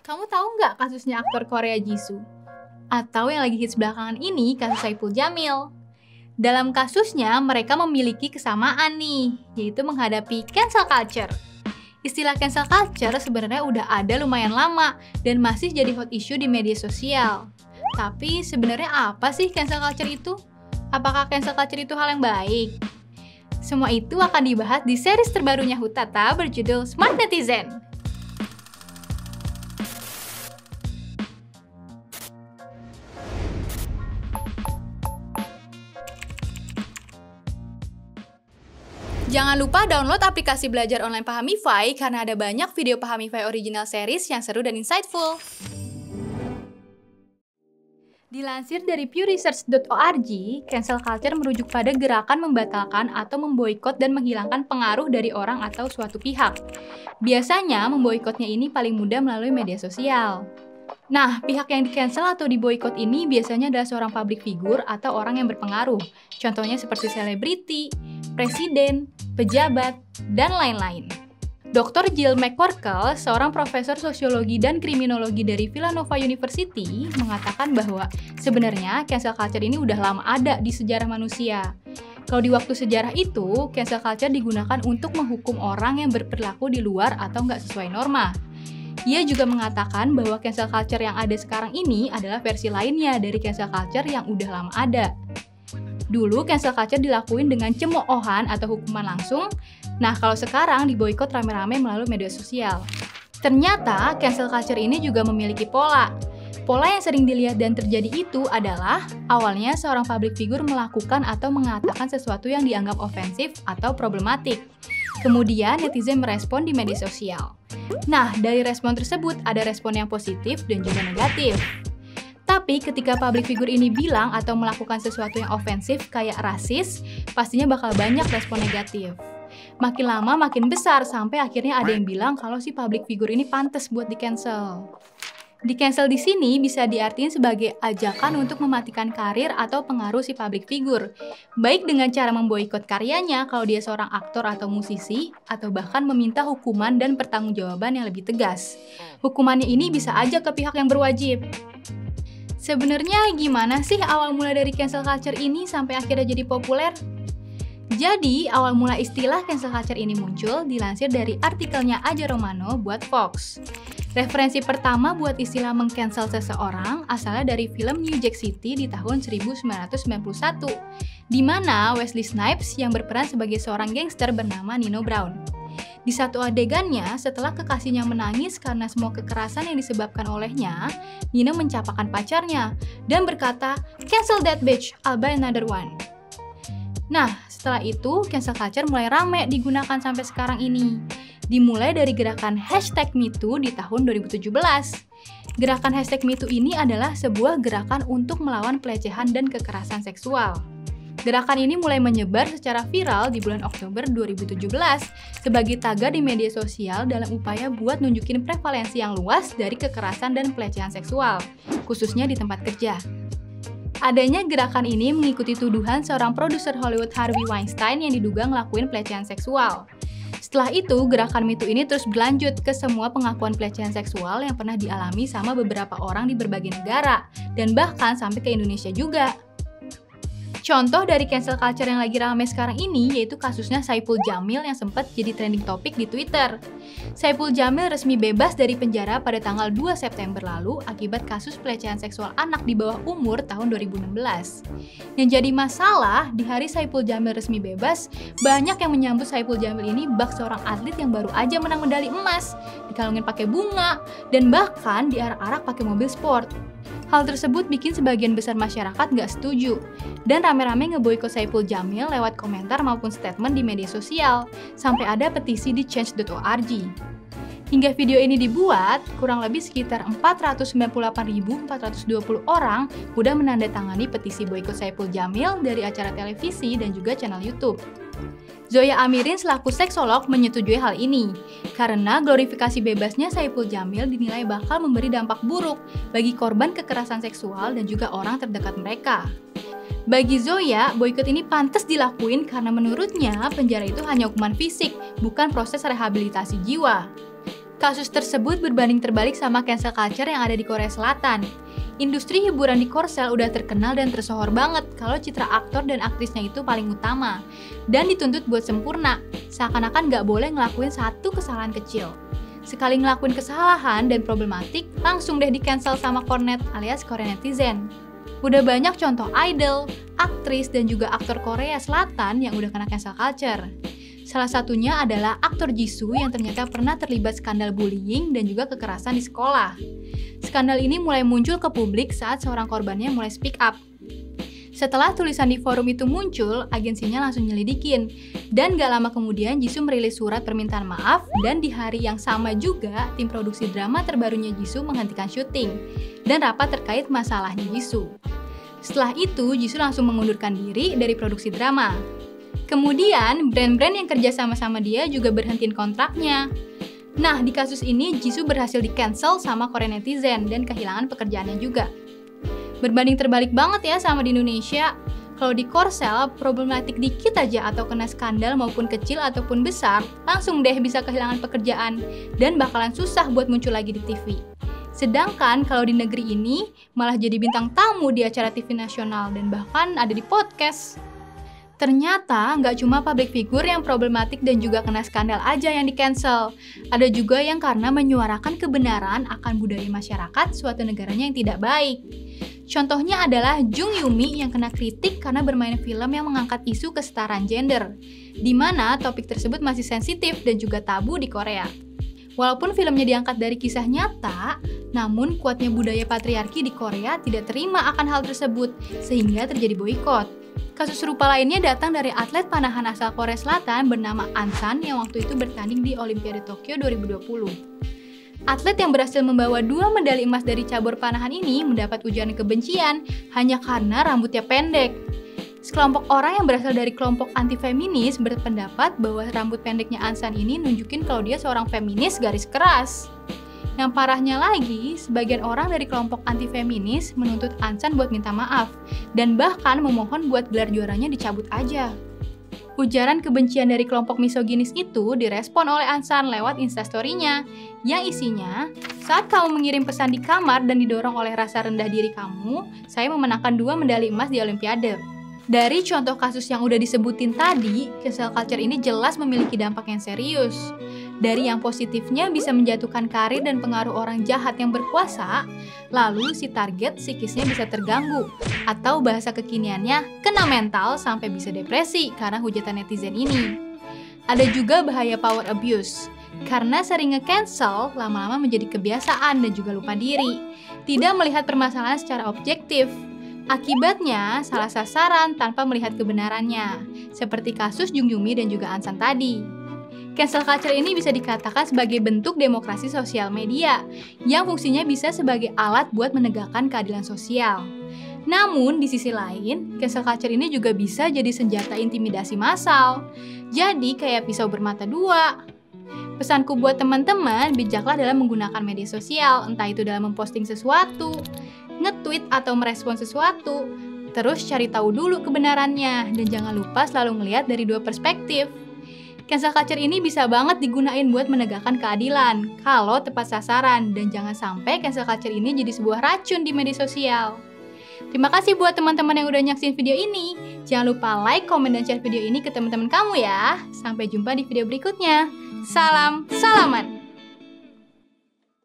Kamu tahu nggak kasusnya aktor Korea Jisoo? Atau yang lagi hits belakangan ini, kasus Saipul Jamil. Dalam kasusnya, mereka memiliki kesamaan nih, yaitu menghadapi cancel culture. Istilah cancel culture sebenarnya udah ada lumayan lama dan masih jadi hot issue di media sosial. Tapi sebenarnya apa sih cancel culture itu? Apakah cancel culture itu hal yang baik? Semua itu akan dibahas di series terbarunya Hutata berjudul Smart Netizen. Jangan lupa download aplikasi belajar online Pahamify karena ada banyak video Pahamify original series yang seru dan insightful. Dilansir dari pewresearch.org, cancel culture merujuk pada gerakan membatalkan atau memboikot dan menghilangkan pengaruh dari orang atau suatu pihak. Biasanya, memboikotnya ini paling mudah melalui media sosial. Nah, pihak yang di-cancel atau diboikot ini biasanya adalah seorang public figure atau orang yang berpengaruh. Contohnya seperti selebriti, presiden, pejabat, dan lain-lain. Dr. Jill McCorkle, seorang profesor sosiologi dan kriminologi dari Villanova University, mengatakan bahwa sebenarnya cancel culture ini udah lama ada di sejarah manusia. Kalau di waktu sejarah itu, cancel culture digunakan untuk menghukum orang yang berperilaku di luar atau nggak sesuai norma. Ia juga mengatakan bahwa cancel culture yang ada sekarang ini adalah versi lainnya dari cancel culture yang udah lama ada. Dulu cancel culture dilakuin dengan cemoohan atau hukuman langsung. Nah, kalau sekarang diboikot rame-rame melalui media sosial. Ternyata cancel culture ini juga memiliki pola. Pola yang sering dilihat dan terjadi itu adalah awalnya seorang public figure melakukan atau mengatakan sesuatu yang dianggap ofensif atau problematik. Kemudian netizen merespon di media sosial. Nah, dari respon tersebut ada respon yang positif dan juga negatif. Tapi ketika public figure ini bilang atau melakukan sesuatu yang ofensif kayak rasis, pastinya bakal banyak respon negatif. Makin lama makin besar sampai akhirnya ada yang bilang kalau si public figure ini pantas buat di-cancel. Di-cancel di sini bisa diartiin sebagai ajakan untuk mematikan karir atau pengaruh si public figure, baik dengan cara memboikot karyanya kalau dia seorang aktor atau musisi, atau bahkan meminta hukuman dan pertanggungjawaban yang lebih tegas. Hukumannya ini bisa aja ke pihak yang berwajib. Sebenarnya gimana sih awal mula dari cancel culture ini sampai akhirnya jadi populer? Jadi, awal mula istilah cancel culture ini muncul dilansir dari artikelnya Aja Romano buat Fox. Referensi pertama buat istilah meng-cancel seseorang asalnya dari film New Jack City di tahun 1991, di mana Wesley Snipes yang berperan sebagai seorang gangster bernama Nino Brown. Di satu adegannya, setelah kekasihnya menangis karena semua kekerasan yang disebabkan olehnya, Nino mencapakan pacarnya dan berkata, "Cancel that bitch, I'll buy another one." Nah, setelah itu, cancel culture mulai rame digunakan sampai sekarang ini. Dimulai dari gerakan #MeToo di tahun 2017. Gerakan #MeToo ini adalah sebuah gerakan untuk melawan pelecehan dan kekerasan seksual. Gerakan ini mulai menyebar secara viral di bulan Oktober 2017 sebagai tagar di media sosial dalam upaya buat nunjukin prevalensi yang luas dari kekerasan dan pelecehan seksual, khususnya di tempat kerja. Adanya gerakan ini mengikuti tuduhan seorang produser Hollywood Harvey Weinstein yang diduga ngelakuin pelecehan seksual. Setelah itu, gerakan MeToo ini terus berlanjut ke semua pengakuan pelecehan seksual yang pernah dialami sama beberapa orang di berbagai negara, dan bahkan sampai ke Indonesia juga. Contoh dari cancel culture yang lagi ramai sekarang ini yaitu kasusnya Saipul Jamil yang sempat jadi trending topik di Twitter. Saipul Jamil resmi bebas dari penjara pada tanggal 2 September lalu akibat kasus pelecehan seksual anak di bawah umur tahun 2016. Yang jadi masalah, di hari Saipul Jamil resmi bebas, banyak yang menyambut Saipul Jamil ini bak seorang atlet yang baru aja menang medali emas, dikalungin pakai bunga, dan bahkan diarak-arak pakai mobil sport. Hal tersebut bikin sebagian besar masyarakat nggak setuju, dan rame-rame ngeboikot Saipul Jamil lewat komentar maupun statement di media sosial, sampai ada petisi di change.org. Hingga video ini dibuat, kurang lebih sekitar 498.420 orang udah menandatangani petisi boikot Saipul Jamil dari acara televisi dan juga channel YouTube. Zoya Amirin selaku seksolog menyetujui hal ini, karena glorifikasi bebasnya Saipul Jamil dinilai bakal memberi dampak buruk bagi korban kekerasan seksual dan juga orang terdekat mereka. Bagi Zoya, boikot ini pantas dilakuin karena menurutnya penjara itu hanya hukuman fisik, bukan proses rehabilitasi jiwa. Kasus tersebut berbanding terbalik sama cancel culture yang ada di Korea Selatan. Industri hiburan di Korsel udah terkenal dan tersohor banget kalau citra aktor dan aktrisnya itu paling utama dan dituntut buat sempurna, seakan-akan nggak boleh ngelakuin satu kesalahan kecil. Sekali ngelakuin kesalahan dan problematik, langsung deh di-cancel sama Kornet alias Korean netizen. Udah banyak contoh idol, aktris, dan juga aktor Korea Selatan yang udah kena cancel culture. Salah satunya adalah aktor Jisoo yang ternyata pernah terlibat skandal bullying dan juga kekerasan di sekolah. Skandal ini mulai muncul ke publik saat seorang korbannya mulai speak up. Setelah tulisan di forum itu muncul, agensinya langsung nyelidikin. Dan gak lama kemudian Jisoo merilis surat permintaan maaf dan di hari yang sama juga tim produksi drama terbarunya Jisoo menghentikan syuting dan rapat terkait masalahnya Jisoo. Setelah itu, Jisoo langsung mengundurkan diri dari produksi drama. Kemudian, brand-brand yang kerja sama-sama dia juga berhentiin kontraknya. Nah, di kasus ini Jisoo berhasil di-cancel sama Korean netizen dan kehilangan pekerjaannya juga. Berbanding terbalik banget ya sama di Indonesia. Kalau di Korsel, problematik dikit aja atau kena skandal maupun kecil ataupun besar, langsung deh bisa kehilangan pekerjaan dan bakalan susah buat muncul lagi di TV. Sedangkan kalau di negeri ini, malah jadi bintang tamu di acara TV nasional dan bahkan ada di podcast. Ternyata nggak cuma public figure yang problematik dan juga kena skandal aja yang di-cancel. Ada juga yang karena menyuarakan kebenaran akan budaya masyarakat suatu negaranya yang tidak baik. Contohnya adalah Jung Yumi yang kena kritik karena bermain film yang mengangkat isu kesetaraan gender, di mana topik tersebut masih sensitif dan juga tabu di Korea. Walaupun filmnya diangkat dari kisah nyata, namun kuatnya budaya patriarki di Korea tidak terima akan hal tersebut, sehingga terjadi boikot. Kasus serupa lainnya datang dari atlet panahan asal Korea Selatan bernama Ansan yang waktu itu bertanding di Olimpiade Tokyo 2020. Atlet yang berhasil membawa 2 medali emas dari cabur panahan ini mendapat ujaran kebencian hanya karena rambutnya pendek. Sekelompok orang yang berasal dari kelompok anti-feminis berpendapat bahwa rambut pendeknya Ansan ini nunjukin kalau dia seorang feminis garis keras. Yang parahnya lagi, sebagian orang dari kelompok anti-feminis menuntut Ansan buat minta maaf, dan bahkan memohon buat gelar juaranya dicabut aja. Ujaran kebencian dari kelompok misoginis itu direspon oleh Ansan lewat instastory-nya, yang isinya, saat kamu mengirim pesan di kamar dan didorong oleh rasa rendah diri kamu, saya memenangkan 2 medali emas di Olimpiade. Dari contoh kasus yang udah disebutin tadi, cancel culture ini jelas memiliki dampak yang serius. Dari yang positifnya bisa menjatuhkan karir dan pengaruh orang jahat yang berkuasa, lalu si target psikisnya bisa terganggu, atau bahasa kekiniannya kena mental sampai bisa depresi karena hujatan netizen ini. Ada juga bahaya power abuse, karena sering nge-cancel lama-lama menjadi kebiasaan dan juga lupa diri, tidak melihat permasalahan secara objektif. Akibatnya, salah sasaran tanpa melihat kebenarannya, seperti kasus Jung Yumi dan juga Ansan tadi. Cancel culture ini bisa dikatakan sebagai bentuk demokrasi sosial media, yang fungsinya bisa sebagai alat buat menegakkan keadilan sosial. Namun, di sisi lain, cancel culture ini juga bisa jadi senjata intimidasi massal. Jadi, kayak pisau bermata dua. Pesanku buat teman-teman, bijaklah dalam menggunakan media sosial, entah itu dalam memposting sesuatu, nge-tweet atau merespon sesuatu, terus cari tahu dulu kebenarannya, dan jangan lupa selalu ngelihat dari 2 perspektif. Cancel culture ini bisa banget digunain buat menegakkan keadilan, kalau tepat sasaran, dan jangan sampai cancel culture ini jadi sebuah racun di media sosial. Terima kasih buat teman-teman yang udah nyaksin video ini. Jangan lupa like, komen, dan share video ini ke teman-teman kamu ya. Sampai jumpa di video berikutnya. Salam salaman!